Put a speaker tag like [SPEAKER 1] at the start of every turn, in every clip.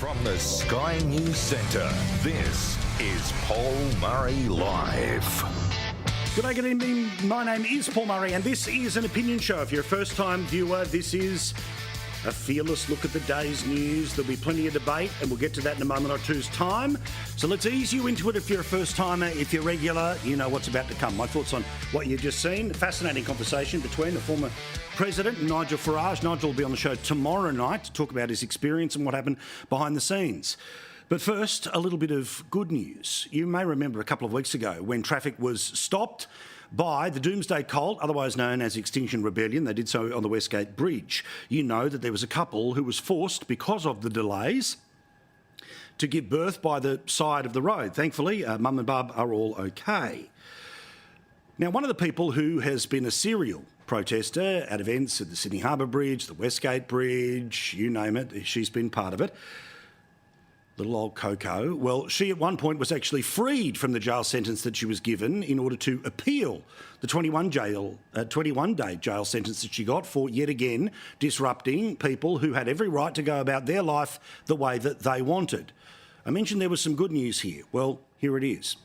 [SPEAKER 1] From the Sky News Centre, this is Paul Murray Live.
[SPEAKER 2] Good evening. My name is Paul Murray and this is an opinion show. If you're a first-time viewer, this is a fearless look at the day's news. There'll be plenty of debate and we'll get to that in a moment or two's time. So let's ease you into it if you're a first-timer. If you're regular, you know what's about to come. My thoughts on what you've just seen. A fascinating conversation between the former President and Nigel Farage. Nigel will be on the show tomorrow night to talk about his experience and what happened behind the scenes. But first, a little bit of good news. You may remember a couple of weeks ago when traffic was stopped by the Doomsday Cult, otherwise known as Extinction Rebellion. They did so on the Westgate Bridge. You know that there was a couple who was forced, because of the delays, to give birth by the side of the road. Thankfully, Mum and Bub are all okay. Now, one of the people who has been a serial protester at events at the Sydney Harbour Bridge, the Westgate Bridge, you name it, she's been part of it. Little old Coco. Well, she at one point was actually freed from the jail sentence that she was given in order to appeal the 21-day jail sentence that she got for, yet again, disrupting people who had every right to go about their life the way that they wanted. I mentioned there was some good news here. Well, here it is.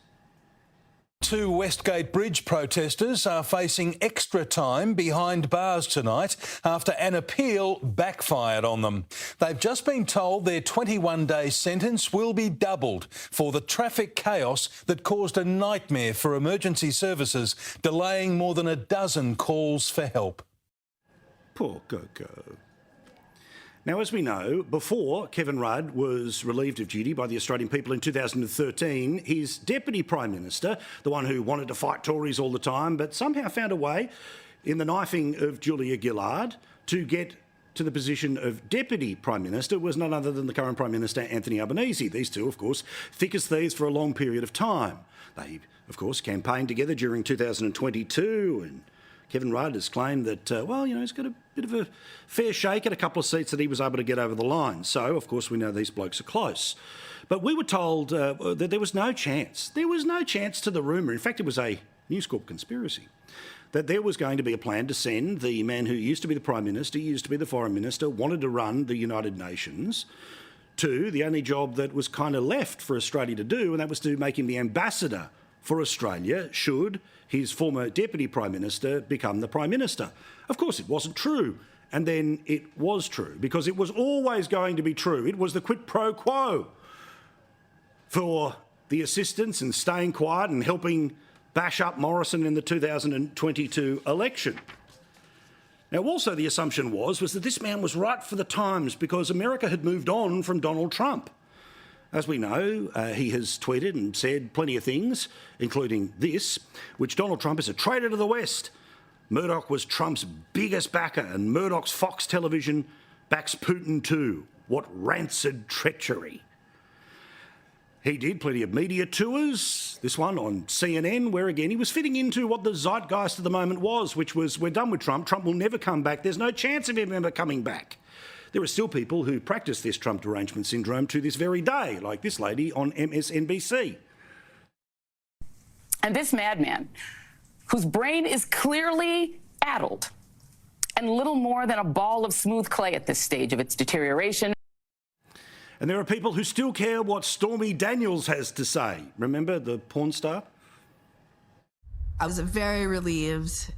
[SPEAKER 3] Two Westgate Bridge protesters are facing extra time behind bars tonight after an appeal backfired on them. They've just been told their 21-day sentence will be doubled for the traffic chaos that caused a nightmare for emergency services, delaying more than a dozen calls for help.
[SPEAKER 2] Poor Coco. Now, as we know, before Kevin Rudd was relieved of duty by the Australian people in 2013, his Deputy Prime Minister, the one who wanted to fight Tories all the time, but somehow found a way, in the knifing of Julia Gillard, to get to the position of Deputy Prime Minister, was none other than the current Prime Minister, Anthony Albanese. These two, of course, thick as thieves for a long period of time. They, of course, campaigned together during 2022 and Kevin Rudd has claimed that, he's got a bit of a fair shake at a couple of seats that he was able to get over the line. So, of course, we know these blokes are close. But we were told that there was no chance. There was no chance to the rumour. In fact, it was a News Corp conspiracy that there was going to be a plan to send the man who used to be the Prime Minister, used to be the Foreign Minister, wanted to run the United Nations, to the only job that was kind of left for Australia to do, and that was to make him the ambassador for Australia should his former Deputy Prime Minister become the Prime Minister. Of course, it wasn't true. And then it was true, because it was always going to be true. It was the quid pro quo for the assistance and staying quiet and helping bash up Morrison in the 2022 election. Now, also the assumption was that this man was right for the times because America had moved on from Donald Trump. As we know, he has tweeted and said plenty of things, including this, which Donald Trump is a traitor to the West. Murdoch was Trump's biggest backer, and Murdoch's Fox Television backs Putin too. What rancid treachery. He did plenty of media tours, this one on CNN, where again he was fitting into what the zeitgeist of the moment was, which was, we're done with Trump, Trump will never come back, there's no chance of him ever coming back. There are still people who practice this Trump derangement syndrome to this very day, like this lady on MSNBC.
[SPEAKER 4] And this madman, whose brain is clearly addled and little more than a ball of smooth clay at this stage of its deterioration.
[SPEAKER 2] And there are people who still care what Stormy Daniels has to say. Remember the porn star?
[SPEAKER 5] I was very relieved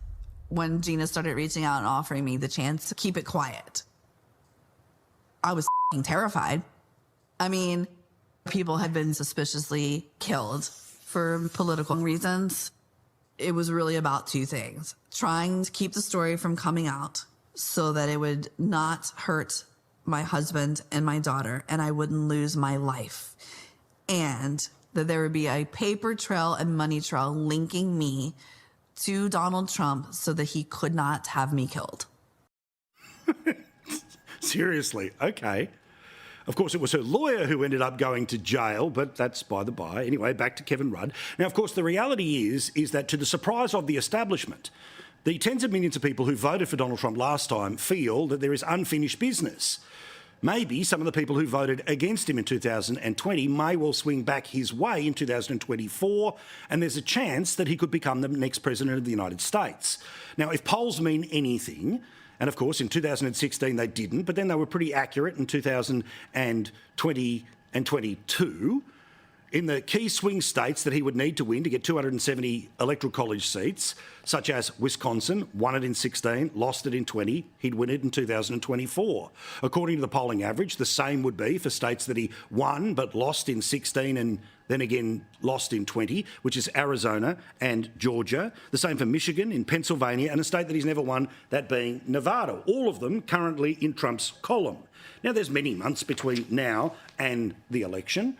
[SPEAKER 5] when Gina started reaching out and offering me the chance to keep it quiet. I was terrified. I mean, people had been suspiciously killed for political reasons. It was really about two things: trying to keep the story from coming out so that it would not hurt my husband and my daughter and I wouldn't lose my life, and that there would be a paper trail and money trail linking me to Donald Trump so that he could not have me killed.
[SPEAKER 2] Seriously, okay. Of course, it was her lawyer who ended up going to jail, but that's by the by. Anyway, back to Kevin Rudd. Now, of course, the reality is that to the surprise of the establishment, the tens of millions of people who voted for Donald Trump last time feel that there is unfinished business. Maybe some of the people who voted against him in 2020 may well swing back his way in 2024, and there's a chance that he could become the next president of the United States. Now, if polls mean anything, And of course, in 2016, they didn't, but then they were pretty accurate in 2020 and 22. In the key swing states that he would need to win to get 270 electoral college seats, such as Wisconsin, won it in 16, lost it in 20, he'd win it in 2024. According to the polling average, the same would be for states that he won but lost in 16 and then again lost in 20, which is Arizona and Georgia. The same for Michigan, in Pennsylvania, and a state that he's never won, that being Nevada. All of them currently in Trump's column. Now, there's many months between now and the election.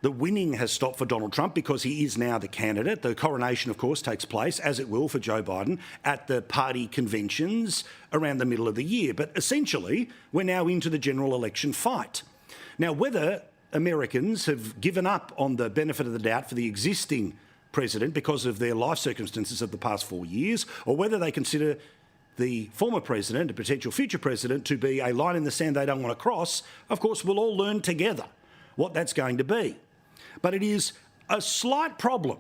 [SPEAKER 2] The winning has stopped for Donald Trump because he is now the candidate. The coronation, of course, takes place, as it will for Joe Biden, at the party conventions around the middle of the year. But essentially, we're now into the general election fight. Now, whether Americans have given up on the benefit of the doubt for the existing president because of their life circumstances of the past 4 years, or whether they consider the former president, a potential future president, to be a line in the sand they don't want to cross, of course, we'll all learn together what that's going to be. But it is a slight problem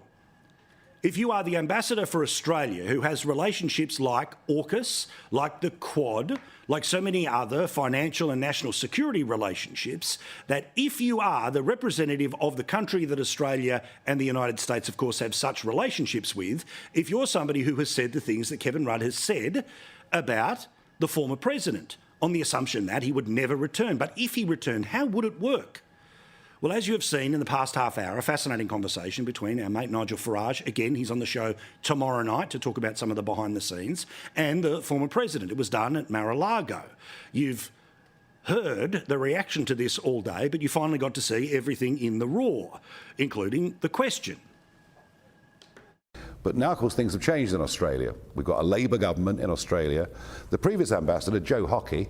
[SPEAKER 2] if you are the ambassador for Australia, who has relationships like AUKUS, like the Quad, like so many other financial and national security relationships, that if you are the representative of the country that Australia and the United States, of course, have such relationships with, if you're somebody who has said the things that Kevin Rudd has said about the former president, on the assumption that he would never return. But if he returned, how would it work? Well, as you have seen in the past half hour, a fascinating conversation between our mate Nigel Farage, again, he's on the show tomorrow night to talk about some of the behind the scenes, and the former president. It was done at Mar-a-Lago. You've heard the reaction to this all day, but you finally got to see everything in the raw, including the question.
[SPEAKER 6] But now, of course, things have changed in Australia. We've got a Labour government in Australia. The previous ambassador, Joe Hockey,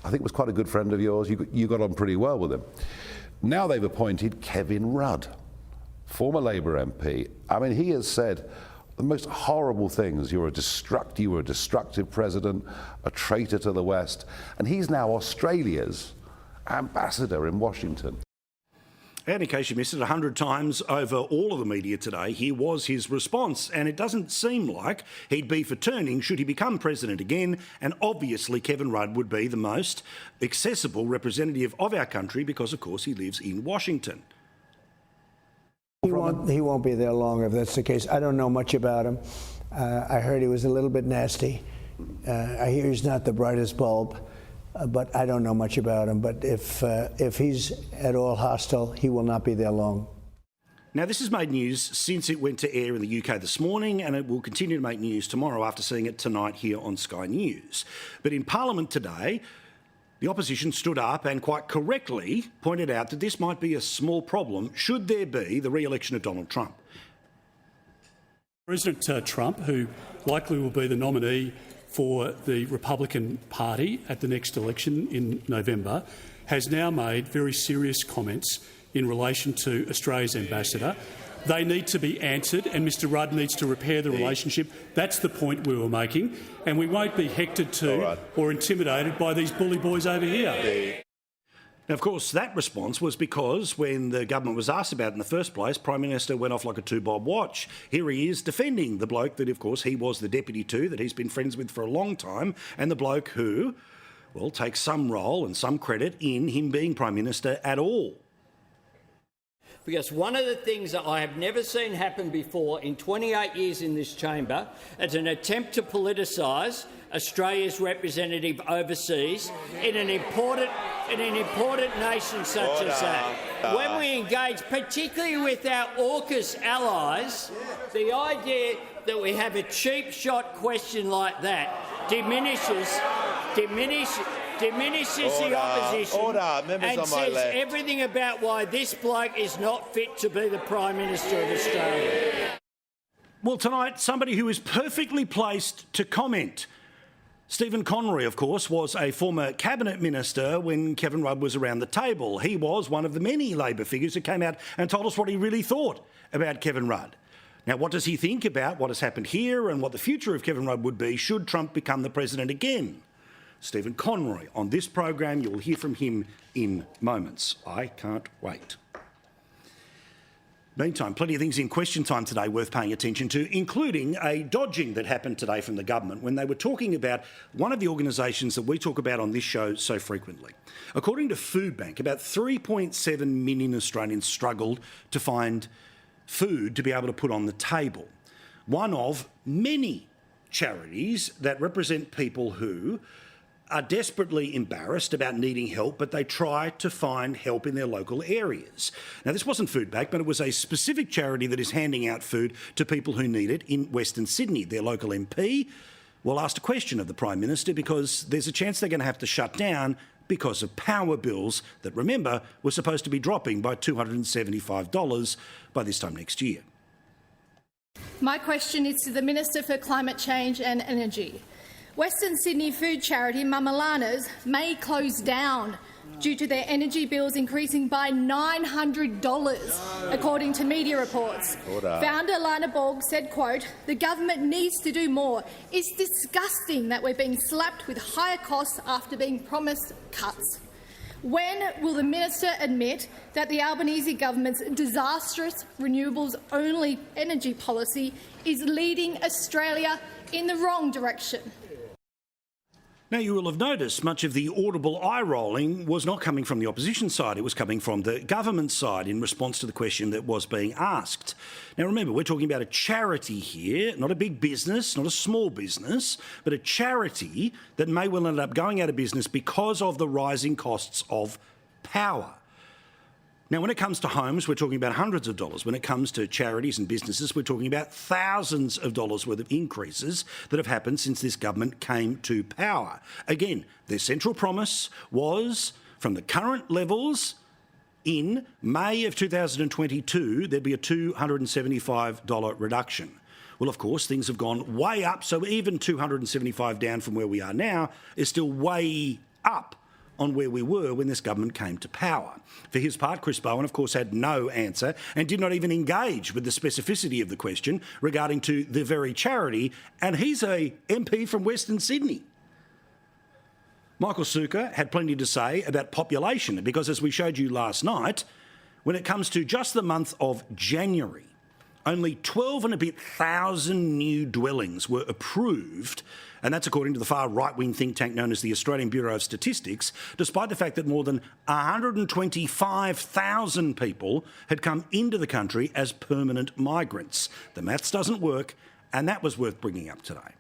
[SPEAKER 6] I think was quite a good friend of yours. You got on pretty well with him. Now they've appointed Kevin Rudd, former Labour MP. I mean, he has said the most horrible things. You were a destructive president, a traitor to the West. And he's now Australia's ambassador in Washington.
[SPEAKER 2] And in case you missed it, 100 times over all of the media today, here was his response. And it doesn't seem like he'd be for turning should he become president again. And obviously, Kevin Rudd would be the most accessible representative of our country because, of course, he lives in Washington.
[SPEAKER 7] He won't be there long if that's the case. I don't know much about him. I heard he was a little bit nasty. I hear he's not the brightest bulb. But I don't know much about him. But if he's at all hostile, he will not be there long.
[SPEAKER 2] Now, this has made news since it went to air in the UK this morning, and it will continue to make news tomorrow after seeing it tonight here on Sky News. But in Parliament today, the opposition stood up and quite correctly pointed out that this might be a small problem should there be the re-election of Donald Trump.
[SPEAKER 8] President Trump, who likely will be the nominee for the Republican Party at the next election in November, has now made very serious comments in relation to Australia's ambassador. They need to be answered, and Mr Rudd needs to repair the relationship. That's the point we were making, and we won't be hectored to or intimidated by these bully boys over here.
[SPEAKER 2] Now, of course, that response was because when the government was asked about it in the first place, Prime Minister went off like a two-bob watch. Here he is defending the bloke that, of course, he was the deputy to, that he's been friends with for a long time, and the bloke who, well, takes some role and some credit in him being Prime Minister at all.
[SPEAKER 9] Because one of the things that I have never seen happen before in 28 years in this chamber is an attempt to politicise Australia's representative overseas in an important nation such as that. When we engage, particularly with our AUKUS allies, the idea that we have a cheap shot question like that diminishes the opposition and says everything about why this bloke is not fit to be the Prime Minister of Australia.
[SPEAKER 2] Well, tonight, somebody who is perfectly placed to comment. Stephen Connery, of course, was a former cabinet minister when Kevin Rudd was around the table. He was one of the many Labor figures who came out and told us what he really thought about Kevin Rudd. Now, what does he think about what has happened here and what the future of Kevin Rudd would be should Trump become the president again? Stephen Connery on this program. You'll hear from him in moments. I can't wait. Meantime, plenty of things in question time today worth paying attention to, including a dodging that happened today from the government when they were talking about one of the organisations that we talk about on this show so frequently. According to Food Bank, about 3.7 million Australians struggled to find food to be able to put on the table. One of many charities that represent people who are desperately embarrassed about needing help, but they try to find help in their local areas. Now, this wasn't Food Bank, but it was a specific charity that is handing out food to people who need it in Western Sydney. Their local MP asked a question of the Prime Minister because there's a chance they're going to have to shut down because of power bills that, remember, were supposed to be dropping by $275 by this time next year.
[SPEAKER 10] My question is to the Minister for Climate Change and Energy. Western Sydney food charity Mamalana's may close down due to their energy bills increasing by $900, according to media reports. Founder Lana Borg said, quote, "The government needs to do more. It's disgusting that we're being slapped with higher costs after being promised cuts." When will the minister admit that the Albanese government's disastrous renewables-only energy policy is leading Australia in the wrong direction?
[SPEAKER 2] Now, you will have noticed much of the audible eye-rolling was not coming from the opposition side. It was coming from the government side in response to the question that was being asked. Now, remember, we're talking about a charity here, not a big business, not a small business, but a charity that may well end up going out of business because of the rising costs of power. Now, when it comes to homes, we're talking about hundreds of dollars. When it comes to charities and businesses, we're talking about thousands of dollars worth of increases that have happened since this government came to power. Again, their central promise was, from the current levels in May of 2022, there'd be a $275 reduction. Well, of course, things have gone way up, so even $275 down from where we are now is still way up on where we were when this government came to power. For his part, Chris Bowen, of course, had no answer and did not even engage with the specificity of the question regarding to the very charity, and he's a MP from Western Sydney. Michael Sukkar had plenty to say about population because, as we showed you last night, when it comes to just the month of January, only 12 and a bit thousand new dwellings were approved, and that's according to the far right-wing think tank known as the Australian Bureau of Statistics, despite the fact that more than 125,000 people had come into the country as permanent migrants. The maths doesn't work, and that was worth bringing up today.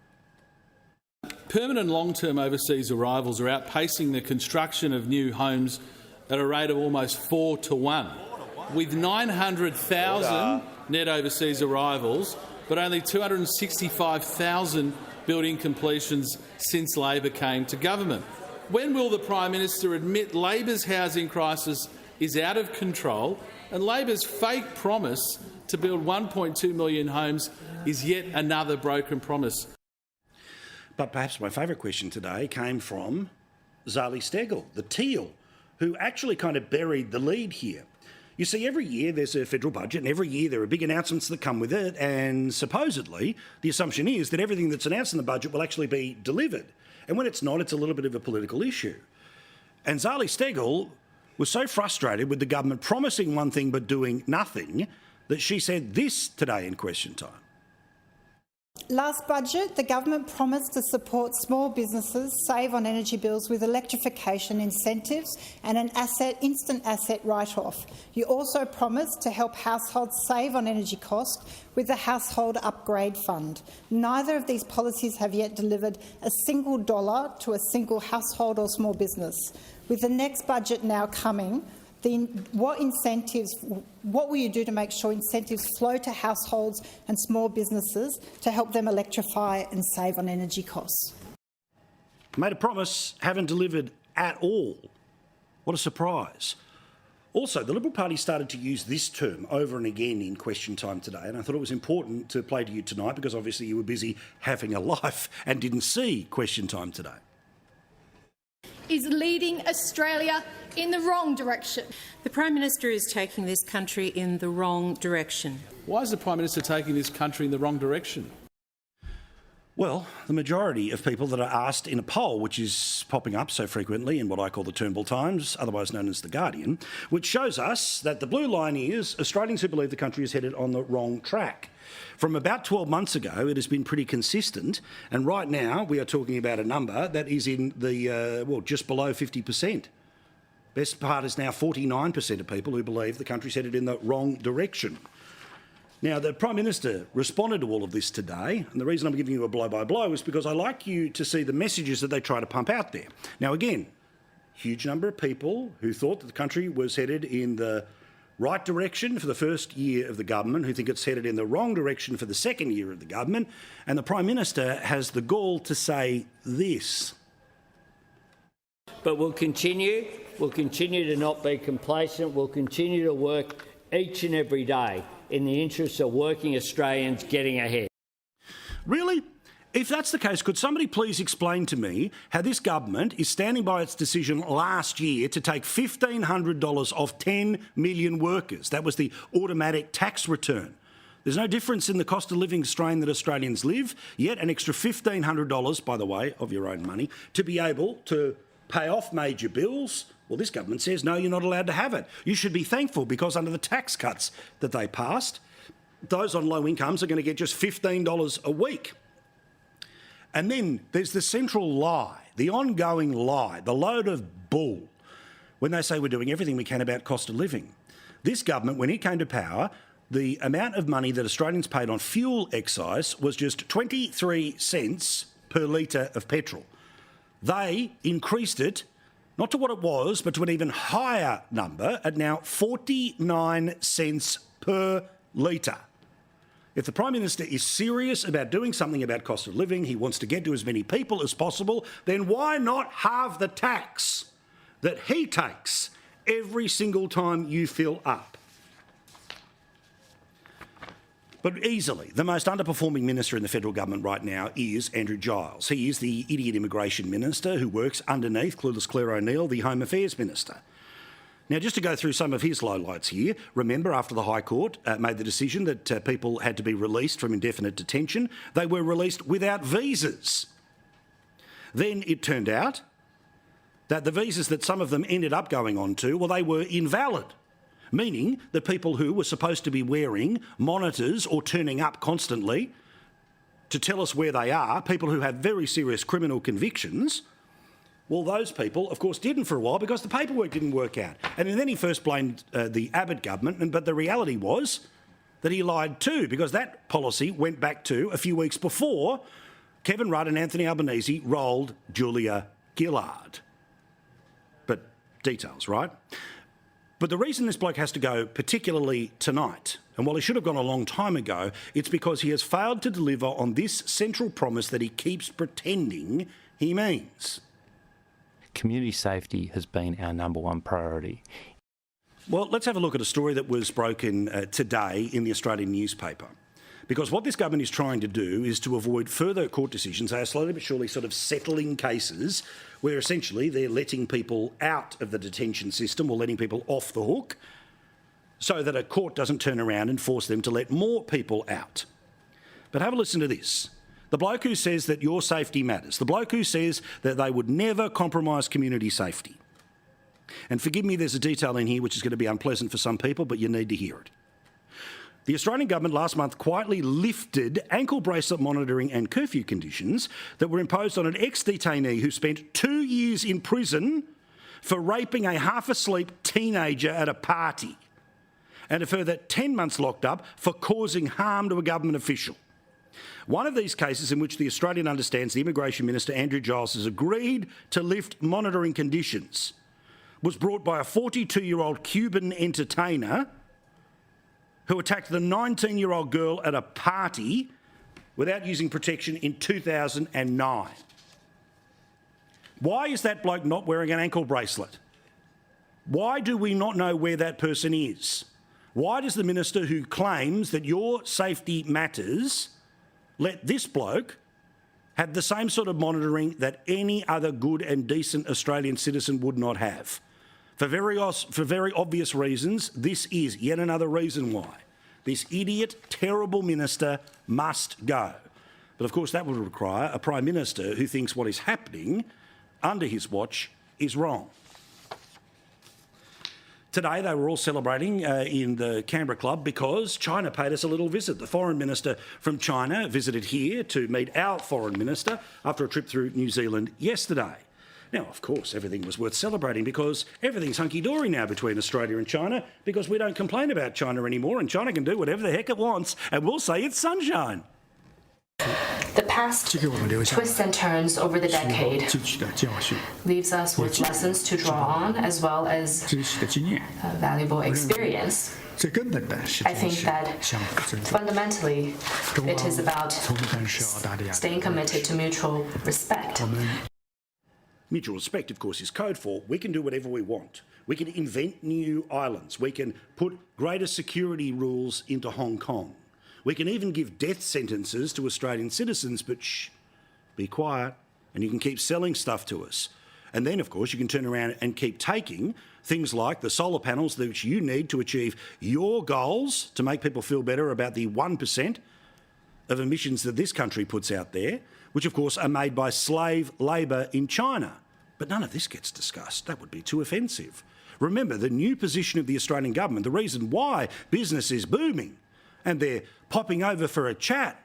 [SPEAKER 11] Permanent and long-term overseas arrivals are outpacing the construction of new homes at a rate of almost 4 to 1, with 900,000 net overseas arrivals, but only 265,000 building completions since Labor came to government. When will the Prime Minister admit Labor's housing crisis is out of control and Labor's fake promise to build 1.2 million homes is yet another broken promise?
[SPEAKER 2] But perhaps my favourite question today came from Zali Steggall, the Teal, who actually kind of buried the lead here. You see, every year there's a federal budget and every year there are big announcements that come with it, and supposedly the assumption is that everything that's announced in the budget will actually be delivered. And when it's not, it's a little bit of a political issue. And Zali Steggall was so frustrated with the government promising one thing but doing nothing that she said this today in Question Time.
[SPEAKER 12] Last budget, the government promised to support small businesses save on energy bills with electrification incentives and an instant asset write-off. You also promised to help households save on energy costs with the Household Upgrade Fund. Neither of these policies have yet delivered a single dollar to a single household or small business. With the next budget now coming, what will you do to make sure incentives flow to households and small businesses to help them electrify and save on energy costs?
[SPEAKER 2] Made a promise, haven't delivered at all. What a surprise. Also, the Liberal Party started to use this term over and again in Question Time today, and I thought it was important to play to you tonight because obviously you were busy having a life and didn't see Question Time today.
[SPEAKER 10] Is leading Australia in the wrong direction.
[SPEAKER 13] The Prime Minister is taking this country in the wrong direction.
[SPEAKER 11] Why is the Prime Minister taking this country in the wrong direction?
[SPEAKER 2] Well, the majority of people that are asked in a poll, which is popping up so frequently in what I call the Turnbull Times, otherwise known as The Guardian, which shows us that the blue line is Australians who believe the country is headed on the wrong track. From about 12 months ago, it has been pretty consistent, and right now we are talking about a number that is in the, just below 50%. Best part is now 49% of people who believe the country's headed in the wrong direction. Now, the Prime Minister responded to all of this today, and the reason I'm giving you a blow-by-blow is because I like you to see the messages that they try to pump out there. Now, again, huge number of people who thought that the country was headed in the right direction for the first year of the government, who think it's headed in the wrong direction for the second year of the government, and the Prime Minister has the gall to say this.
[SPEAKER 9] But we'll continue to not be complacent, we'll continue to work each and every day in the interests of working Australians getting ahead.
[SPEAKER 2] Really? If that's the case, could somebody please explain to me how this government is standing by its decision last year to take $1,500 off 10 million workers? That was the automatic tax return. There's no difference in the cost of living strain that Australians live, yet an extra $1,500, by the way, of your own money, to be able to pay off major bills. Well, this government says, no, you're not allowed to have it. You should be thankful because under the tax cuts that they passed, those on low incomes are going to get just $15 a week. And then there's the central lie, the ongoing lie, the load of bull, when they say we're doing everything we can about cost of living. This government, when it came to power, the amount of money that Australians paid on fuel excise was just 23 cents per litre of petrol. They increased it, not to what it was, but to an even higher number at now 49 cents per litre. If the Prime Minister is serious about doing something about cost of living, he wants to get to as many people as possible, then why not halve the tax that he takes every single time you fill up? But easily, the most underperforming minister in the federal government right now is Andrew Giles. He is the idiot immigration minister who works underneath clueless Claire O'Neill, the Home Affairs minister. Now, just to go through some of his lowlights here, remember after the High Court made the decision that people had to be released from indefinite detention, they were released without visas. Then it turned out that the visas that some of them ended up going on to, well, they were invalid. Meaning that people who were supposed to be wearing monitors or turning up constantly to tell us where they are, people who have very serious criminal convictions, well, those people, of course, didn't for a while because the paperwork didn't work out. And then he first blamed the Abbott government, but the reality was that he lied too, because that policy went back to a few weeks before Kevin Rudd and Anthony Albanese rolled Julia Gillard. But details, right? But the reason this bloke has to go, particularly tonight, and while he should have gone a long time ago, it's because he has failed to deliver on this central promise that he keeps pretending he means.
[SPEAKER 14] Community safety has been our number one priority.
[SPEAKER 2] Well, let's have a look at a story that was broken today in the Australian newspaper. Because what this government is trying to do is to avoid further court decisions. They are slowly but surely sort of settling cases where essentially they're letting people out of the detention system or letting people off the hook so that a court doesn't turn around and force them to let more people out. But have a listen to this. The bloke who says that your safety matters. The bloke who says that they would never compromise community safety. And forgive me, there's a detail in here which is going to be unpleasant for some people, but you need to hear it. The Australian government last month quietly lifted ankle bracelet monitoring and curfew conditions that were imposed on an ex-detainee who spent 2 years in prison for raping a half-asleep teenager at a party, and a further 10 months locked up for causing harm to a government official. One of these cases in which the Australian understands the Immigration Minister, Andrew Giles, has agreed to lift monitoring conditions was brought by a 42-year-old Cuban entertainer who attacked the 19-year-old girl at a party without using protection in 2009. Why is that bloke not wearing an ankle bracelet? Why do we not know where that person is? Why does the minister who claims that your safety matters let this bloke have the same sort of monitoring that any other good and decent Australian citizen would not have? For very obvious reasons, this is yet another reason why this idiot, terrible minister must go. But of course that would require a Prime Minister who thinks what is happening under his watch is wrong. Today they were all celebrating in the Canberra Club because China paid us a little visit. The Foreign Minister from China visited here to meet our Foreign Minister after a trip through New Zealand yesterday. Now, of course, everything was worth celebrating because everything's hunky-dory now between Australia and China because we don't complain about China anymore and China can do whatever the heck it wants and we'll say it's sunshine.
[SPEAKER 15] The past twists and turns over the decade leaves us with lessons to draw on as well as valuable experience. I think that fundamentally it is about staying committed to mutual respect.
[SPEAKER 2] Mutual respect, of course, is code for we can do whatever we want. We can invent new islands. We can put greater security rules into Hong Kong. We can even give death sentences to Australian citizens, but shh, be quiet, and you can keep selling stuff to us. And then, of course, you can turn around and keep taking things like the solar panels that you need to achieve your goals to make people feel better about the 1% of emissions that this country puts out there, which, of course, are made by slave labour in China. But none of this gets discussed. That would be too offensive. Remember, the new position of the Australian government, the reason why business is booming and they're popping over for a chat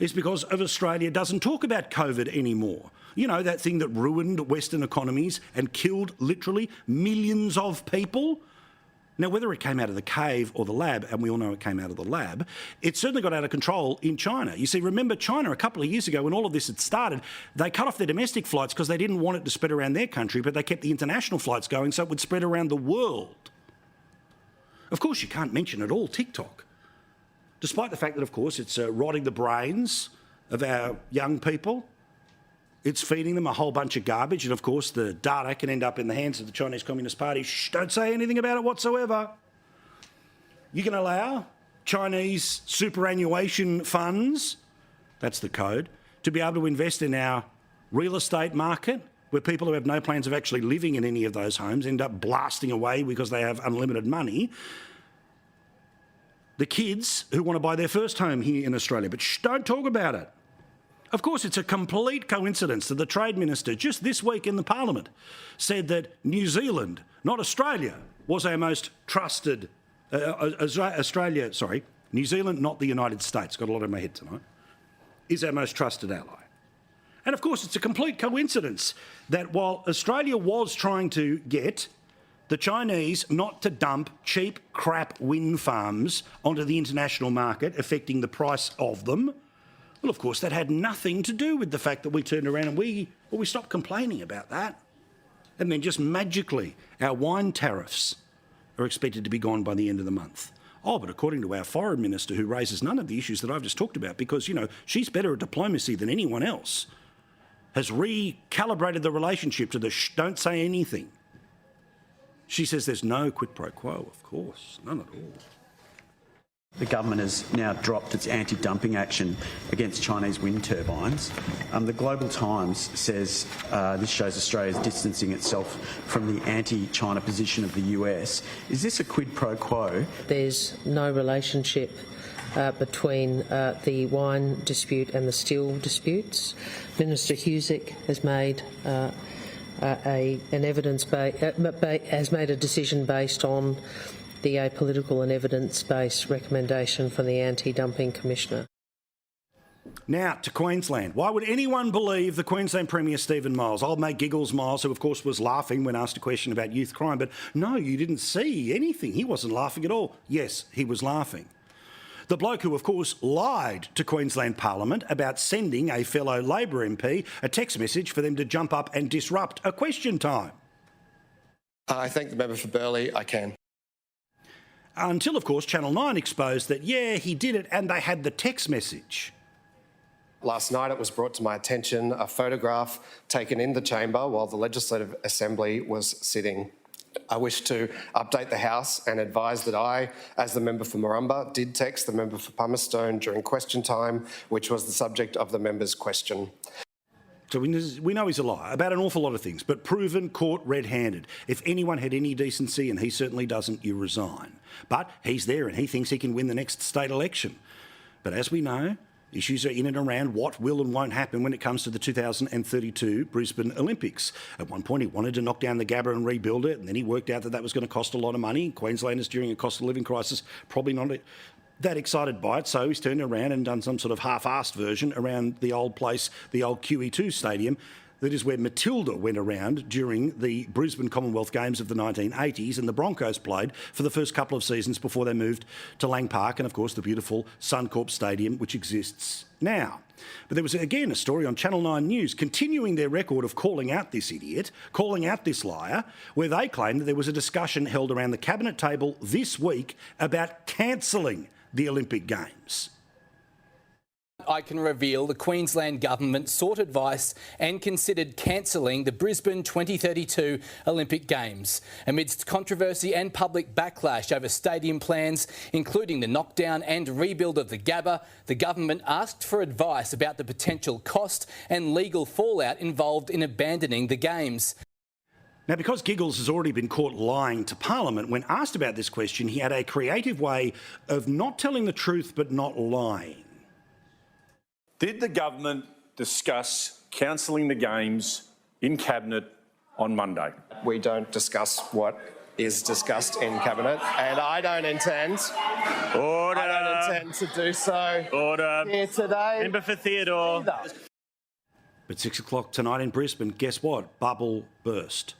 [SPEAKER 2] is because of Australia doesn't talk about COVID anymore. You know, that thing that ruined Western economies and killed literally millions of people? Now, whether it came out of the cave or the lab, and we all know it came out of the lab, it certainly got out of control in China. You see, remember China a couple of years ago when all of this had started, they cut off their domestic flights because they didn't want it to spread around their country, but they kept the international flights going so it would spread around the world. Of course, you can't mention at all TikTok, despite the fact that, of course, it's rotting the brains of our young people. It's feeding them a whole bunch of garbage, and of course the data can end up in the hands of the Chinese Communist Party. Shh, don't say anything about it whatsoever. You can allow Chinese superannuation funds, that's the code, to be able to invest in our real estate market, where people who have no plans of actually living in any of those homes end up blasting away because they have unlimited money. The kids who want to buy their first home here in Australia, but shh, don't talk about it. Of course, it's a complete coincidence that the Trade Minister just this week in the Parliament said that New Zealand, not Australia, was our most trusted, New Zealand, not the United States, got a lot in my head tonight, is our most trusted ally. And of course, it's a complete coincidence that while Australia was trying to get the Chinese not to dump cheap crap wind farms onto the international market, affecting the price of them, well, of course, that had nothing to do with the fact that we turned around and we stopped complaining about that. And then just magically, our wine tariffs are expected to be gone by the end of the month. Oh, but according to our Foreign Minister, who raises none of the issues that I've just talked about, because, you know, she's better at diplomacy than anyone else, has recalibrated the relationship to the shh, don't say anything. She says there's no quid pro quo, of course, none at all.
[SPEAKER 16] The government has now dropped its anti-dumping action against Chinese wind turbines. The Global Times says this shows Australia's distancing itself from the anti-China position of the US. Is this a quid pro quo?
[SPEAKER 17] There's no relationship between the wine dispute and the steel disputes. Minister Husick has made has made a decision based on the apolitical and evidence-based recommendation from the Anti-Dumping Commissioner.
[SPEAKER 2] Now to Queensland. Why would anyone believe the Queensland Premier Stephen Miles, old mate Giggles Miles, who of course was laughing when asked a question about youth crime, but no, you didn't see anything. He wasn't laughing at all. Yes, he was laughing. The bloke who, of course, lied to Queensland Parliament about sending a fellow Labor MP a text message for them to jump up and disrupt a question time.
[SPEAKER 18] I thank the member for Burleigh. I can.
[SPEAKER 2] Until, of course, Channel 9 exposed that, yeah, he did it and they had the text message.
[SPEAKER 18] Last night it was brought to my attention a photograph taken in the chamber while the Legislative Assembly was sitting. I wish to update the House and advise that I, as the member for Murrumba, did text the member for Palmerston during question time, which was the subject of the member's question.
[SPEAKER 2] So we know he's a liar about an awful lot of things, but proven caught red-handed. If anyone had any decency, and he certainly doesn't, you resign. But he's there and he thinks he can win the next state election. But as we know, Issues are in and around what will and won't happen when it comes to the 2032 Brisbane Olympics. At one point, he wanted to knock down the Gabba and rebuild it, and then he worked out that that was going to cost a lot of money. Queenslanders, during a cost of living crisis, probably not that excited by it, so he's turned around and done some sort of half-assed version around the old place, the old QE2 stadium. That is where Matilda went around during the Brisbane Commonwealth Games of the 1980s, and the Broncos played for the first couple of seasons before they moved to Lang Park and, of course, the beautiful Suncorp Stadium, which exists now. But there was, again, a story on Channel 9 News continuing their record of calling out this idiot, calling out this liar, where they claimed that there was a discussion held around the Cabinet table this week about cancelling the Olympic Games.
[SPEAKER 19] I can reveal the Queensland government sought advice and considered cancelling the Brisbane 2032 Olympic Games. Amidst controversy and public backlash over stadium plans, including the knockdown and rebuild of the Gabba, the government asked for advice about the potential cost and legal fallout involved in abandoning the Games.
[SPEAKER 2] Now, because Giggles has already been caught lying to Parliament, when asked about this question, he had a creative way of not telling the truth but not lying.
[SPEAKER 20] Did the government discuss cancelling the Games in Cabinet on Monday?
[SPEAKER 18] We don't discuss what is discussed in Cabinet, and I don't intend to do so here today.
[SPEAKER 20] Member for Theodore.
[SPEAKER 2] But 6 o'clock tonight in Brisbane, guess what? Bubble burst.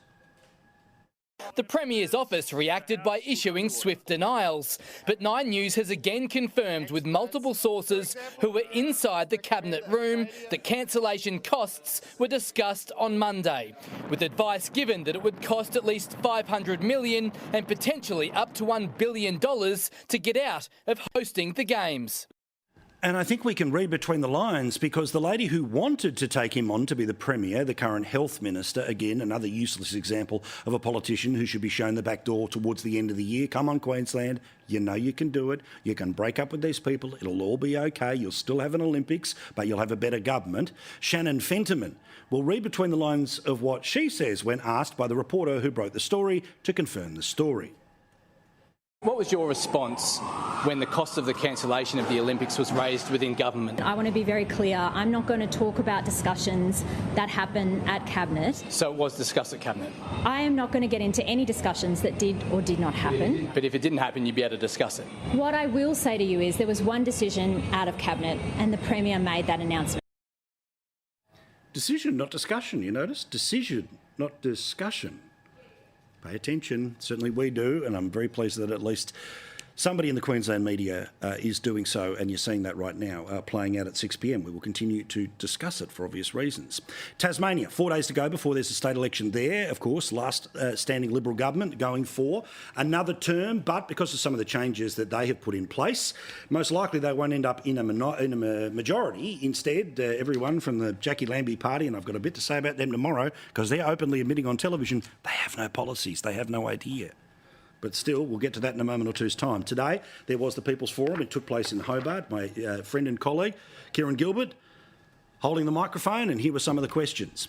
[SPEAKER 19] The Premier's office reacted by issuing swift denials, but 9 News has again confirmed with multiple sources who were inside the Cabinet room that cancellation costs were discussed on Monday, with advice given that it would cost at least $500 million and potentially up to $1 billion to get out of hosting the Games.
[SPEAKER 2] And I think we can read between the lines, because the lady who wanted to take him on to be the Premier, the current Health Minister, again, another useless example of a politician who should be shown the back door towards the end of the year. Come on, Queensland, you know you can do it. You can break up with these people. It'll all be okay. You'll still have an Olympics, but you'll have a better government. Shannon Fentiman will read between the lines of what she says when asked by the reporter who broke the story to confirm the story.
[SPEAKER 19] What was your response when the cost of the cancellation of the Olympics was raised within government?
[SPEAKER 21] I want to be very clear. I'm not going to talk about discussions that happen at Cabinet.
[SPEAKER 19] So it was discussed at Cabinet?
[SPEAKER 21] I am not going to get into any discussions that did or did not happen.
[SPEAKER 19] But if it didn't happen, you'd be able to discuss it?
[SPEAKER 21] What I will say to you is there was one decision out of Cabinet and the Premier made that announcement.
[SPEAKER 2] Decision, not discussion, you notice? Decision, not discussion. Pay attention, certainly we do, and I'm very pleased that at least somebody in the Queensland media is doing so, and you're seeing that right now playing out at 6 p.m. We will continue to discuss it for obvious reasons. Tasmania, 4 days to go before there's a state election there. Of course, last standing Liberal government going for another term, but because of some of the changes that they have put in place, most likely they won't end up in a majority. Instead, everyone from the Jackie Lambie party, and I've got a bit to say about them tomorrow, because they're openly admitting on television they have no policies, they have no idea. But still, we'll get to that in a moment or two's time. Today, there was the People's Forum. It took place in Hobart. My friend and colleague, Kieran Gilbert, holding the microphone, and here were some of the questions.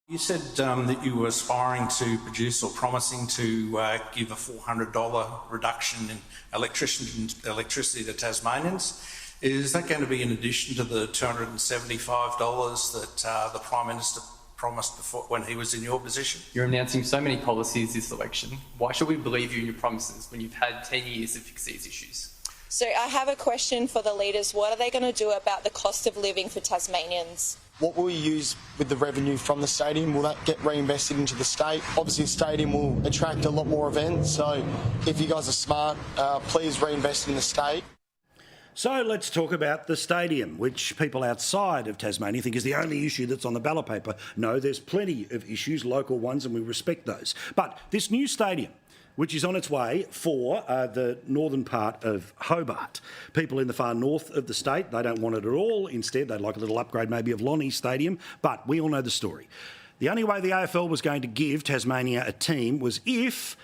[SPEAKER 22] You said that you were aspiring to produce or promising to give a $400 reduction in electricity to Tasmanians. Is that going to be in addition to the $275 that the Prime Minister promised before when he was in your position?
[SPEAKER 23] You're announcing so many policies this election. Why should we believe you in your promises when you've had 10 years to fix these issues?
[SPEAKER 24] So I have a question for the leaders. What are they going to do about the cost of living for Tasmanians?
[SPEAKER 25] What will you use with the revenue from the stadium? Will that get reinvested into the state? Obviously, the stadium will attract a lot more events. So if you guys are smart, please reinvest in the state.
[SPEAKER 2] So let's talk about the stadium, which people outside of Tasmania think is the only issue that's on the ballot paper. No, there's plenty of issues, local ones, and we respect those. But this new stadium, which is on its way for the northern part of Hobart. People in the far north of the state, they don't want it at all. Instead, they'd like a little upgrade maybe of Lonnie Stadium, but we all know the story. The only way the AFL was going to give Tasmania a team was if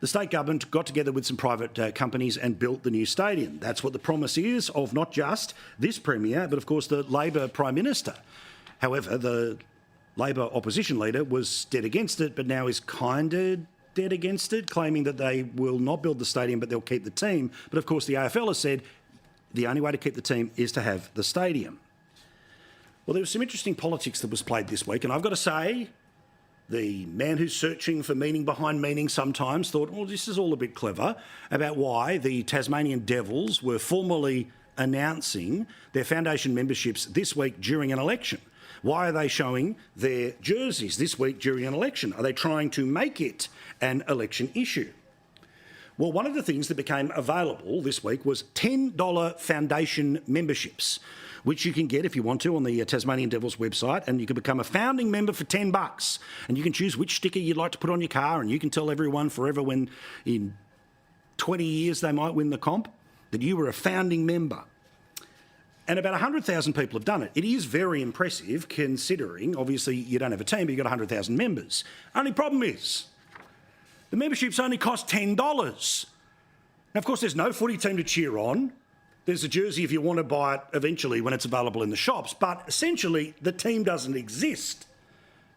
[SPEAKER 2] the state government got together with some private companies and built the new stadium. That's what the promise is of not just this Premier, but of course the Labor Prime Minister. However, the Labor opposition leader was dead against it, but now is kind of dead against it, claiming that they will not build the stadium, but they'll keep the team. But of course the AFL has said, the only way to keep the team is to have the stadium. Well, there was some interesting politics that was played this week, and I've got to say, the man who's searching for meaning behind meaning sometimes thought, well, this is all a bit clever, about why the Tasmanian Devils were formally announcing their foundation memberships this week during an election. Why are they showing their jerseys this week during an election? Are they trying to make it an election issue? Well, one of the things that became available this week was $10 foundation memberships, which you can get if you want to on the Tasmanian Devils website, and you can become a founding member for $10. And you can choose which sticker you'd like to put on your car, and you can tell everyone forever when in 20 years they might win the comp that you were a founding member. And about 100,000 people have done it. It is very impressive considering, obviously, you don't have a team, but you've got 100,000 members. Only problem is, the memberships only cost $10. Now, of course, there's no footy team to cheer on. There's a jersey if you want to buy it eventually when it's available in the shops. But essentially, the team doesn't exist.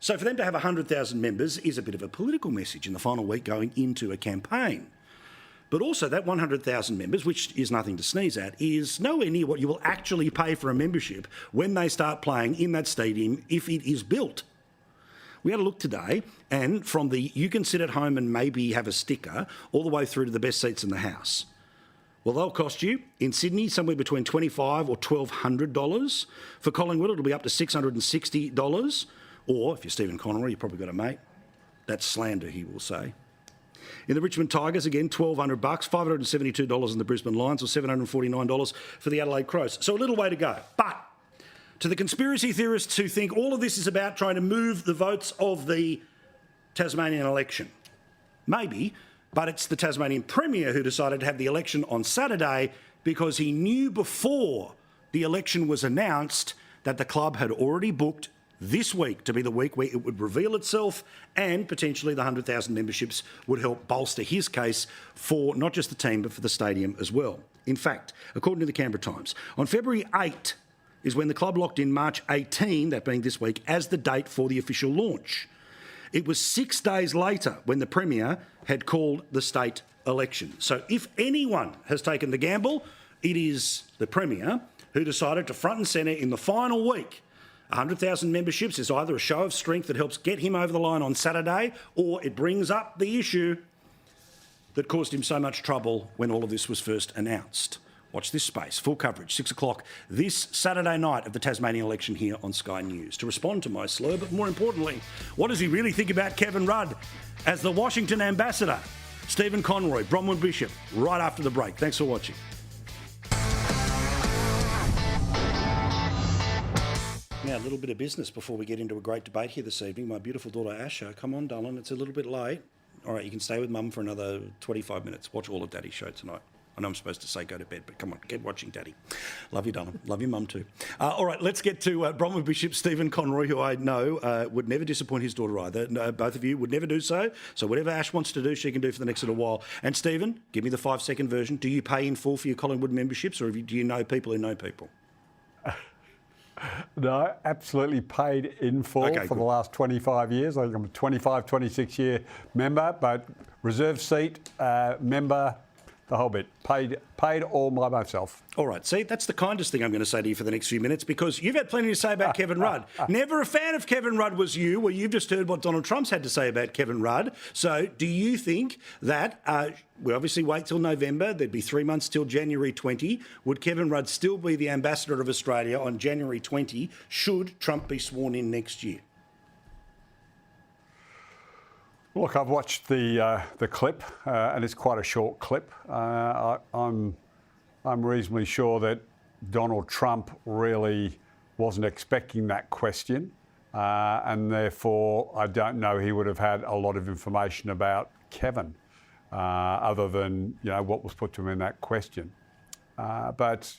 [SPEAKER 2] So for them to have 100,000 members is a bit of a political message in the final week going into a campaign. But also that 100,000 members, which is nothing to sneeze at, is nowhere near what you will actually pay for a membership when they start playing in that stadium if it is built. We had a look today, and from the you can sit at home and maybe have a sticker all the way through to the best seats in the house. Well, they'll cost you, in Sydney, somewhere between $25 or $1,200. For Collingwood, it'll be up to $660. Or, if you're Stephen Conroy, you've probably got a mate. That's slander, he will say. In the Richmond Tigers, again, $1,200, $572 in the Brisbane Lions, or $749 for the Adelaide Crows. So a little way to go. But to the conspiracy theorists who think all of this is about trying to move the votes of the Tasmanian election, maybe, but it's the Tasmanian Premier who decided to have the election on Saturday because he knew before the election was announced that the club had already booked this week to be the week where it would reveal itself, and potentially the 100,000 memberships would help bolster his case for not just the team but for the stadium as well. In fact, according to the Canberra Times, on February 8 is when the club locked in March 18, that being this week, as the date for the official launch. It was 6 days later when the Premier had called the state election. So if anyone has taken the gamble, it is the Premier who decided to front and centre in the final week. 100,000 memberships is either a show of strength that helps get him over the line on Saturday, or it brings up the issue that caused him so much trouble when all of this was first announced. Watch this space. Full coverage, 6 o'clock this Saturday night of the Tasmanian election here on Sky News. To respond to my slur, but more importantly, what does he really think about Kevin Rudd as the Washington ambassador? Stephen Conroy, Bronwyn Bishop, right after the break. Thanks for watching. Now, a little bit of business before we get into a great debate here this evening. My beautiful daughter Asha, come on, darling, it's a little bit late. All right, you can stay with Mum for another 25 minutes. Watch all of Daddy's show tonight. I know I'm supposed to say go to bed, but come on, get watching Daddy. Love you, darling. Love your mum too. All right, let's get to Bronwyn Bishop, Stephen Conroy, who I know would never disappoint his daughter either. No, both of you would never do so. So whatever Ash wants to do, she can do for the next little while. And Stephen, give me the 5-second version. Do you pay in full for your Collingwood memberships, or do you know people who know people?
[SPEAKER 1] No, absolutely paid in full for the last 25 years. I think I'm a 25, 26-year member, but reserve seat, member, the whole bit. Paid all by myself.
[SPEAKER 2] All right. See, that's the kindest thing I'm going to say to you for the next few minutes, because you've had plenty to say about Kevin Rudd. Never a fan of Kevin Rudd was you. Well, you've just heard what Donald Trump's had to say about Kevin Rudd. So do you think that we obviously wait till November, there'd be 3 months till January 20. Would Kevin Rudd still be the ambassador of Australia on January 20 should Trump be sworn in next year?
[SPEAKER 1] Look, I've watched the clip, and it's quite a short clip. I'm reasonably sure that Donald Trump really wasn't expecting that question, and therefore I don't know he would have had a lot of information about Kevin, other than what was put to him in that question. But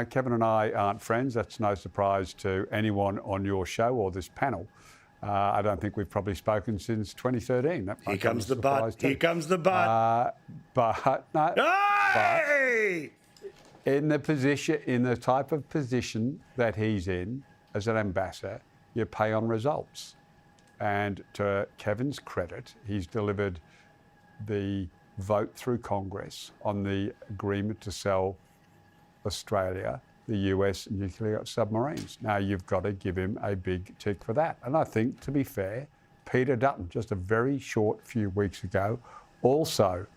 [SPEAKER 1] Kevin and I aren't friends. That's no surprise to anyone on your show or this panel. I don't think we've probably spoken since 2013.
[SPEAKER 2] Here comes the but. Here comes the but.
[SPEAKER 1] But in the type of position that he's in as an ambassador, you pay on results. And to Kevin's credit, he's delivered the vote through Congress on the agreement to sell Australia the US nuclear submarines. Now, you've got to give him a big tick for that. And I think, to be fair, Peter Dutton, just a very short few weeks ago, also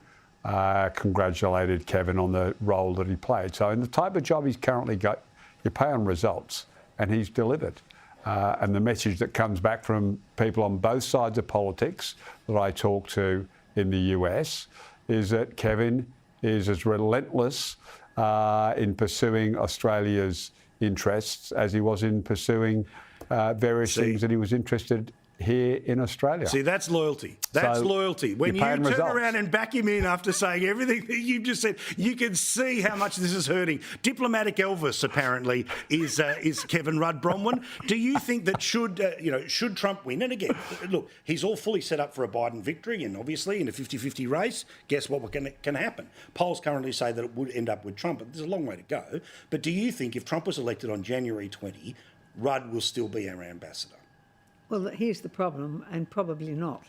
[SPEAKER 1] congratulated Kevin on the role that he played. So in the type of job he's currently got, you pay on results, and he's delivered. And the message that comes back from people on both sides of politics that I talk to in the US is that Kevin is as relentless in pursuing Australia's interests as he was in pursuing various things that he was interested here in Australia.
[SPEAKER 2] See, that's loyalty. That's loyalty. When you turn
[SPEAKER 1] results.
[SPEAKER 2] around and back him in after saying everything that you've just said, you can see how much this is hurting. Diplomatic Elvis, apparently, is Kevin Rudd Bronwyn. Do you think that should Trump win? And again, look, he's all fully set up for a Biden victory, and obviously in a 50-50 race, guess what can happen? Polls currently say that it would end up with Trump, but there's a long way to go. But do you think if Trump was elected on January 20, Rudd will still be our ambassador?
[SPEAKER 3] Well, here's the problem, and probably not.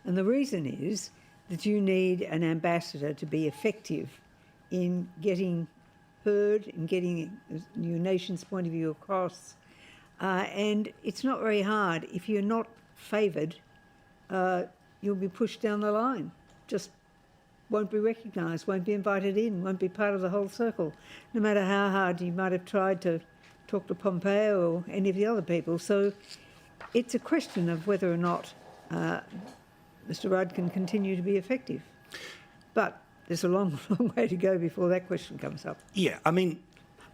[SPEAKER 3] And the reason is that you need an ambassador to be effective in getting heard, in getting your nation's point of view across. And it's not very hard. If you're not favoured, you'll be pushed down the line. Just won't be recognised, won't be invited in, won't be part of the whole circle, no matter how hard you might have tried to talk to Pompeo or any of the other people. So it's a question of whether or not Mr Rudd can continue to be effective. But there's a long, long way to go before that question comes up.
[SPEAKER 2] Yeah, I mean...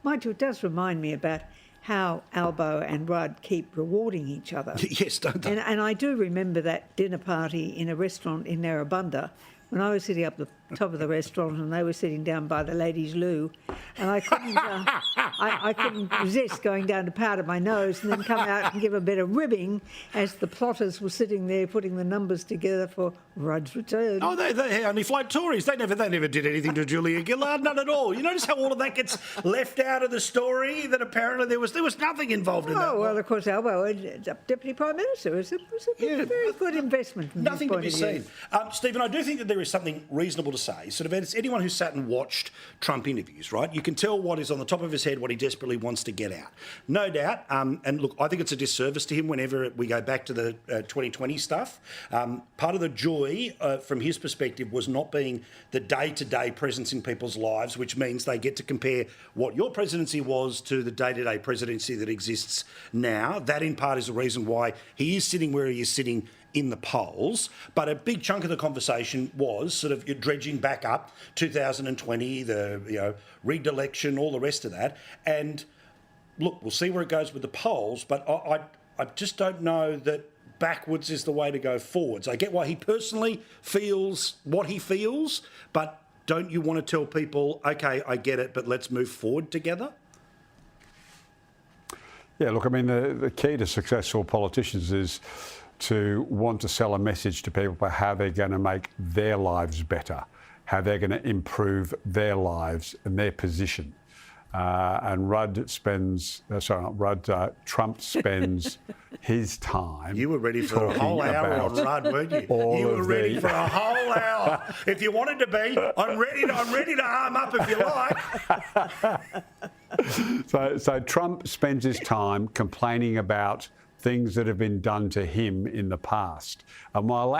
[SPEAKER 3] Mind you, it does remind me about how Albo and Rudd keep rewarding each other.
[SPEAKER 2] Yes, don't they?
[SPEAKER 3] And I do remember that dinner party in a restaurant in Narrabundah when I was sitting up the top of the restaurant and they were sitting down by the ladies' loo, and I couldn't resist going down to powder my nose and then come out and give a bit of ribbing as the plotters were sitting there putting the numbers together for Rudd's return.
[SPEAKER 2] Oh, they only float Tories. They never did anything to Julia Gillard, none at all. You notice how all of that gets left out of the story, that apparently there was nothing involved in that.
[SPEAKER 3] Oh, well, of course, Albo ended up Deputy Prime Minister. It was a very good investment from
[SPEAKER 2] nothing
[SPEAKER 3] his
[SPEAKER 2] to be
[SPEAKER 3] point of
[SPEAKER 2] seen. Stephen, I do think that there is something reasonable to say. Sort of, as anyone who's sat and watched Trump interviews, right, you can tell what is on the top of his head, what he desperately wants to get out. No doubt. And look, I think it's a disservice to him whenever we go back to the 2020 stuff. Part of the joy from his perspective was not being the day-to-day presence in people's lives, which means they get to compare what your presidency was to the day-to-day presidency that exists now. That, in part, is the reason why he is sitting where he is sitting in the polls, but a big chunk of the conversation was sort of dredging back up 2020, the rigged election, all the rest of that. And look, we'll see where it goes with the polls, but I just don't know that backwards is the way to go forwards. I get why he personally feels what he feels, but don't you want to tell people, okay, I get it, but let's move forward together?
[SPEAKER 1] Yeah, look, I mean, the key to successful politicians is to want to sell a message to people about how they're going to make their lives better, how they're going to improve their lives and their position. And Trump spends his time.
[SPEAKER 2] You were ready for a whole hour on Rudd, weren't you? You were ready for a whole hour. If you wanted to be, I'm ready to arm up if you like.
[SPEAKER 1] So Trump spends his time complaining about things that have been done to him in the past. And while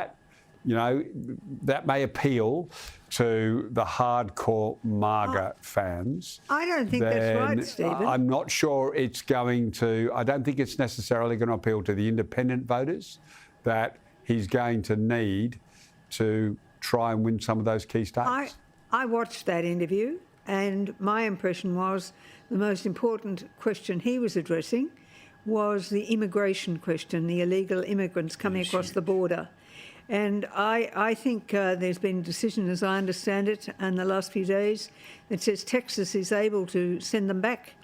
[SPEAKER 1] that may appeal to the hardcore MAGA fans,
[SPEAKER 3] I don't think that's right, Stephen.
[SPEAKER 1] I'm not sure it's going to. I don't think it's necessarily going to appeal to the independent voters that he's going to need to try and win some of those key states.
[SPEAKER 3] I watched that interview, and my impression was the most important question he was addressing was the immigration question, the illegal immigrants coming across the border. And I think there's been a decision, as I understand it, in the last few days that says Texas is able to send them back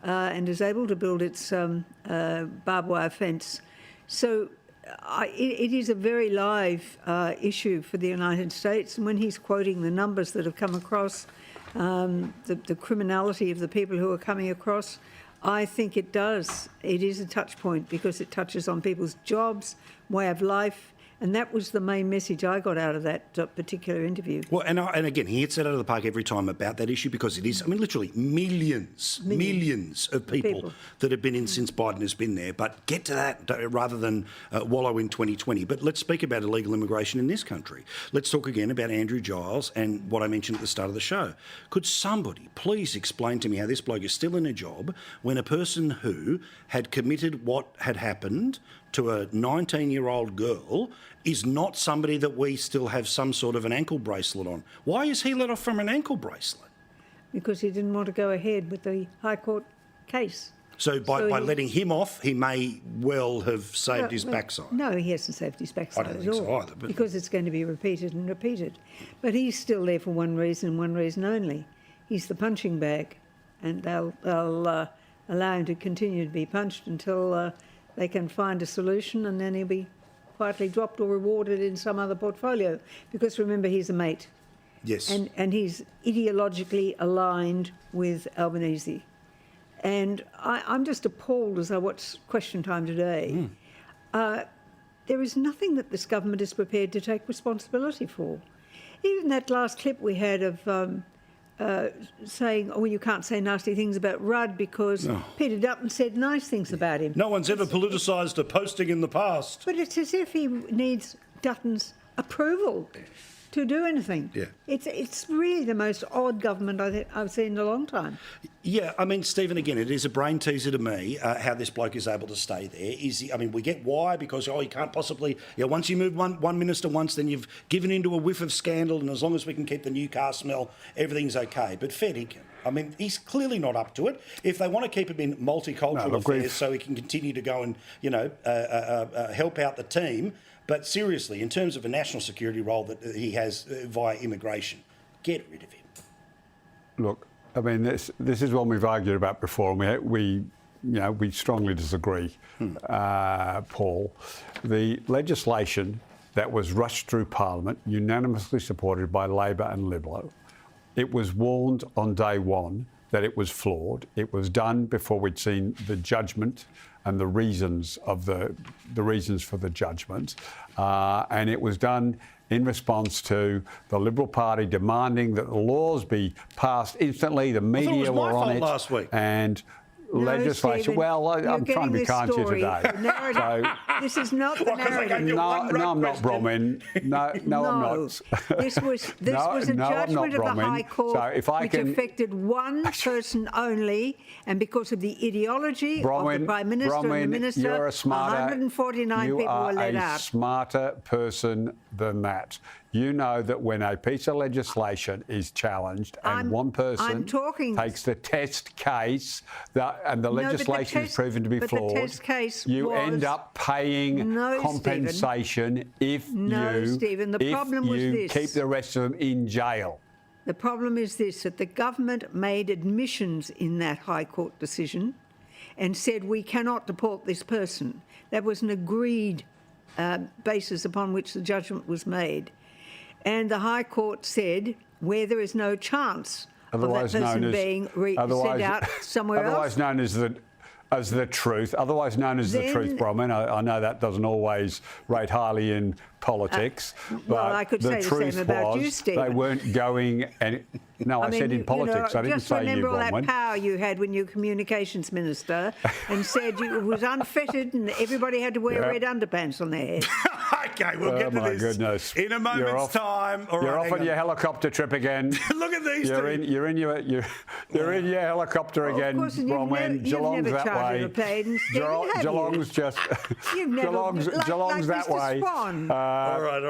[SPEAKER 3] and is able to build its barbed wire fence. So it is a very live issue for the United States. And when he's quoting the numbers that have come across, the criminality of the people who are coming across, I think it does. It is a touch point because it touches on people's jobs, way of life, And that was the main message I got out of that particular interview.
[SPEAKER 2] Well, and again, he hits it out of the park every time about that issue because it is, I mean, literally millions of people that have been in since Biden has been there. But get to that rather than wallow in 2020. But let's speak about illegal immigration in this country. Let's talk again about Andrew Giles and what I mentioned at the start of the show. Could somebody please explain to me how this bloke is still in a job when a person who had committed what had happened to a 19-year-old girl is not somebody that we still have some sort of an ankle bracelet on? Why is he let off from an ankle bracelet?
[SPEAKER 3] Because he didn't want to go ahead with the High Court case.
[SPEAKER 2] So by letting him off, he may well have saved his backside.
[SPEAKER 3] No, he hasn't saved his backside
[SPEAKER 2] I don't
[SPEAKER 3] at
[SPEAKER 2] think
[SPEAKER 3] all.
[SPEAKER 2] so either. But
[SPEAKER 3] because it's going to be repeated and repeated. But he's still there for one reason and one reason only. He's the punching bag, and they'll allow him to continue to be punched until they can find a solution, and then he'll be quietly dropped or rewarded in some other portfolio. Because remember, he's a mate.
[SPEAKER 2] Yes.
[SPEAKER 3] And he's ideologically aligned with Albanese. And I'm just appalled as I watch Question Time today. There is nothing that this government is prepared to take responsibility for. Even that last clip we had of saying, oh, you can't say nasty things about Rudd because Peter Dutton said nice things about him.
[SPEAKER 2] No one's ever politicised a posting in the past.
[SPEAKER 3] But it's as if he needs Dutton's approval to do anything.
[SPEAKER 2] Yeah.
[SPEAKER 3] It's really the most odd government I've seen in a long time.
[SPEAKER 2] Yeah, I mean, Stephen, again, it is a brain teaser to me how this bloke is able to stay there. We get why, because, you can't possibly, once you move one minister once, then you've given into a whiff of scandal, and as long as we can keep the new car smell, everything's okay. But fair dinkum. I mean, he's clearly not up to it. If they want to keep him in multicultural affairs so he can continue to go and, help out the team. But seriously, in terms of a national security role that he has via immigration, get rid of him.
[SPEAKER 1] Look, I mean, this is one we've argued about before, and we strongly disagree, Paul. The legislation that was rushed through Parliament, unanimously supported by Labor and Liberal, it was warned on day one that it was flawed. It was done before we'd seen the judgment and the reasons of the reasons for the judgment, and it was done in response to the Liberal Party demanding that the laws be passed instantly. The media were on it
[SPEAKER 2] last week.
[SPEAKER 1] And legislation.
[SPEAKER 3] Stephen,
[SPEAKER 1] well, I'm trying to be kind to you today.
[SPEAKER 3] This is not the narrative.
[SPEAKER 1] No, I'm not, Bronwyn. No, I'm not.
[SPEAKER 3] This was a judgment of the High Court which affected one person only, and because of the ideology of the Prime Minister and the Minister, 149 people were let out.
[SPEAKER 1] You are a smarter person than that. You know that when a piece of legislation is challenged and one person takes the test case and the legislation is proven to be flawed, you end up paying compensation if you keep the rest of them in jail.
[SPEAKER 3] The problem is this, that the government made admissions in that High Court decision and said we cannot deport this person. That was an agreed basis upon which the judgment was made. And the High Court said where there is no chance of that person being sent out somewhere else.
[SPEAKER 1] Otherwise known as the truth. Otherwise known as the truth, Bronwyn. I know that doesn't always rate highly in politics.
[SPEAKER 3] Well, I could say the same about you, Stephen.
[SPEAKER 1] They weren't going... I said in politics. I didn't say you, Bronwyn.
[SPEAKER 3] Just remember all that power you had when you were Communications Minister and said it was unfettered and everybody had to wear red underpants on their head.
[SPEAKER 2] Okay, we'll get to this
[SPEAKER 1] goodness.
[SPEAKER 2] in a moment's time. All
[SPEAKER 1] you're
[SPEAKER 2] right,
[SPEAKER 1] off on your helicopter trip again.
[SPEAKER 2] Look at these
[SPEAKER 1] You're in your helicopter again, Bronwyn. Geelong's that way. Geelong's just... Geelong's that way.
[SPEAKER 2] All right.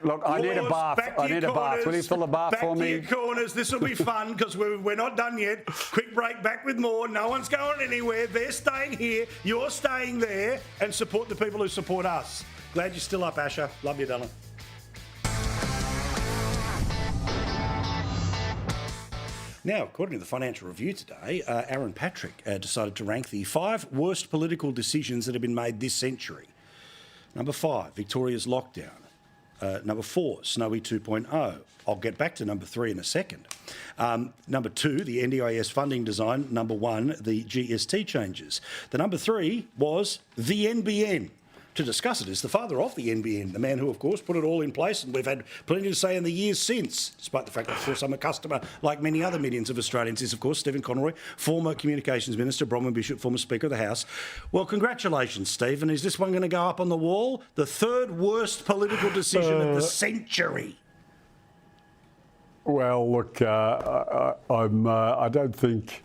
[SPEAKER 1] Look, I need a bath. Will you fill the bath for me?
[SPEAKER 2] Back to your corners. This will be fun because we're not done yet. Quick break, back with more. No one's going anywhere. They're staying here. You're staying there. And support the people who support us. Glad you're still up, Asher. Love you, darling. Now, according to the Financial Review today, Aaron Patrick decided to rank the 5 worst political decisions that have been made this century. Number 5, Victoria's lockdown. Number 4, Snowy 2.0. I'll get back to number 3 in a second. Number 2, the NDIS funding design. Number 1, the GST changes. The number 3 was the NBN. to discuss it is the father of the NBN, the man who, of course, put it all in place, and we've had plenty to say in the years since, despite the fact that, of course, I'm a customer, like many other millions of Australians, is, of course, Stephen Conroy, former Communications Minister, Bronwyn Bishop, former Speaker of the House. Well, congratulations, Steve, and is this one going to go up on the wall? The third worst political decision of the century.
[SPEAKER 1] Well, look, I don't think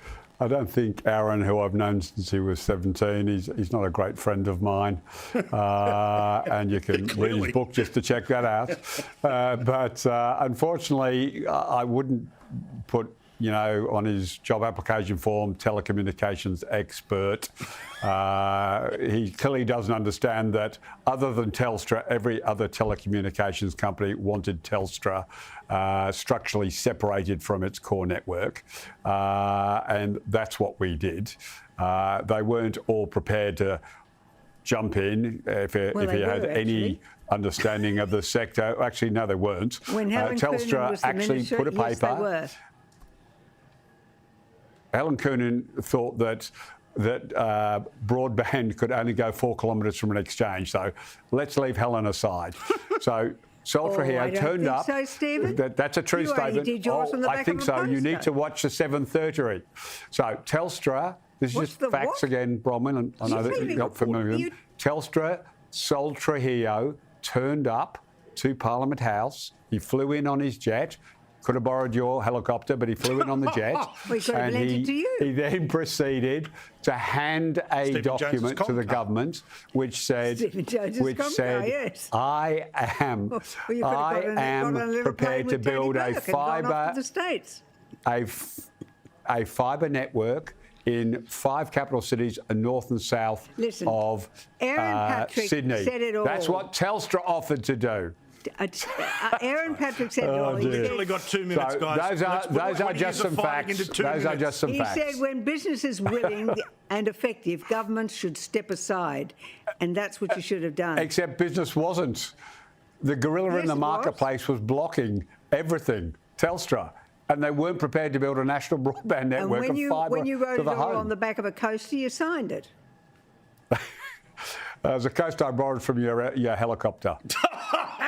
[SPEAKER 1] Aaron, who I've known since he was 17, he's not a great friend of mine, and you can read his book just to check that out. But unfortunately, I wouldn't put, on his job application form, telecommunications expert. He clearly doesn't understand that other than Telstra, every other telecommunications company wanted Telstra structurally separated from its core network. And that's what we did. They weren't all prepared to jump in if you had any understanding of the sector. Actually, no, they weren't.
[SPEAKER 3] When Helen
[SPEAKER 1] Telstra
[SPEAKER 3] was the
[SPEAKER 1] actually
[SPEAKER 3] minister,
[SPEAKER 1] put a paper.
[SPEAKER 3] yes, they were.
[SPEAKER 1] Helen Coonan thought that broadband could only go 4 kilometres from an exchange. So let's leave Helen aside. So Soltraheo turned up.
[SPEAKER 3] So, Stephen?
[SPEAKER 1] That's a true statement.
[SPEAKER 3] Did yours on the back
[SPEAKER 1] I think
[SPEAKER 3] of a
[SPEAKER 1] so. You
[SPEAKER 3] poster.
[SPEAKER 1] need to watch the 7:30. So Telstra, this is just facts again, Bronwyn, and I know that you're not familiar with them. Telstra, Soltraheo turned up to Parliament House. He flew in on his jet. Could have borrowed your helicopter, but he flew in on the jet.
[SPEAKER 3] We could have lent it to you.
[SPEAKER 1] He then proceeded to hand a document to the government which said,
[SPEAKER 3] yes.
[SPEAKER 1] I am prepared to build a fibre network in 5 capital cities north and south of Sydney.
[SPEAKER 3] Said it all.
[SPEAKER 1] That's what Telstra offered to do.
[SPEAKER 3] Aaron Patrick said it all.
[SPEAKER 2] We've only got 2 minutes, guys.
[SPEAKER 1] Those are just some facts.
[SPEAKER 3] He said when business is willing and effective, governments should step aside, and that's what you should have done.
[SPEAKER 1] Except business wasn't. The gorilla in the marketplace was blocking everything, Telstra, and they weren't prepared to build a national broadband network of fibre
[SPEAKER 3] when you wrote
[SPEAKER 1] to the
[SPEAKER 3] it all
[SPEAKER 1] home.
[SPEAKER 3] on the back of a coaster, you signed it.
[SPEAKER 1] It was a coaster I borrowed from your helicopter.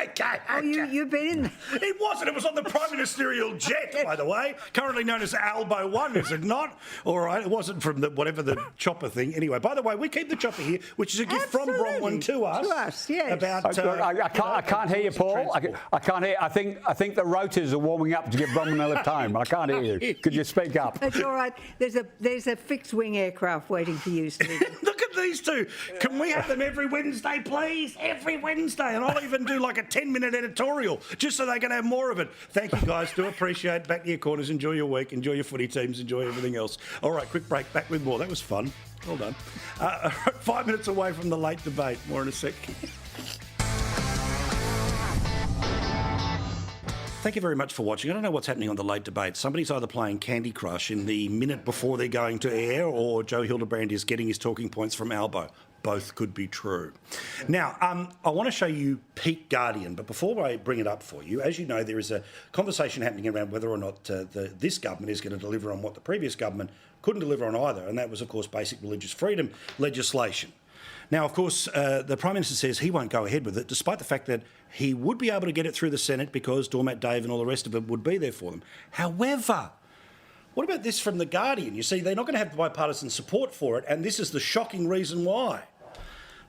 [SPEAKER 2] Okay.
[SPEAKER 3] Oh, you've been in there.
[SPEAKER 2] It wasn't. It was on the Prime Ministerial jet, by the way, currently known as Albo 1, is it not? All right, it wasn't from the chopper thing. Anyway, by the way, we keep the chopper here, which is a gift from Bronwyn to us.
[SPEAKER 3] To us, yes.
[SPEAKER 1] About, I can't hear you, Paul. I can't hear. I think the rotors are warming up to give Bronwyn a lift home. I can't hear you. Could you speak up?
[SPEAKER 3] It's all right. There's a fixed-wing aircraft waiting for you, Stephen.
[SPEAKER 2] Look at these two. Can we have them every Wednesday, please? Every Wednesday. And I'll even do like a 10-minute editorial just so they can have more of it. Thank you, guys. Do appreciate it. Back to your corners. Enjoy your week. Enjoy your footy teams. Enjoy everything else. All right, quick break. Back with more. That was fun. Well done. 5 minutes away from the late debate. More in a sec. Thank you very much for watching. I don't know what's happening on the late debate. Somebody's either playing Candy Crush in the minute before they're going to air, or Joe Hildebrand is getting his talking points from Albo. Both could be true. Now, I want to show you Peak Guardian, but before I bring it up for you, as you know, there is a conversation happening around whether or not this government is going to deliver on what the previous government couldn't deliver on either, and that was, of course, basic religious freedom legislation. Now, of course, the Prime Minister says he won't go ahead with it, despite the fact that he would be able to get it through the Senate because Doormat Dave and all the rest of them would be there for them. However, what about this from The Guardian? You see, they're not going to have bipartisan support for it, and this is the shocking reason why.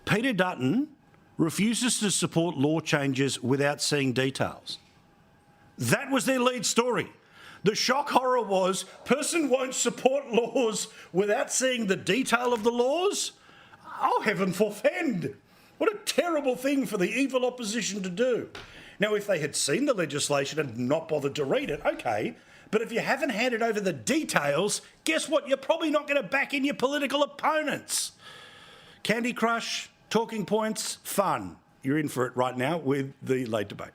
[SPEAKER 2] Peter Dutton refuses to support law changes without seeing details. That was their lead story. The shock horror was, person won't support laws without seeing the detail of the laws? Oh, heaven forfend. What a terrible thing for the evil opposition to do. Now, if they had seen the legislation and not bothered to read it, okay. But if you haven't handed over the details, guess what? You're probably not going to back in your political opponents. Candy Crush, talking points, fun. You're in for it right now with the late debate.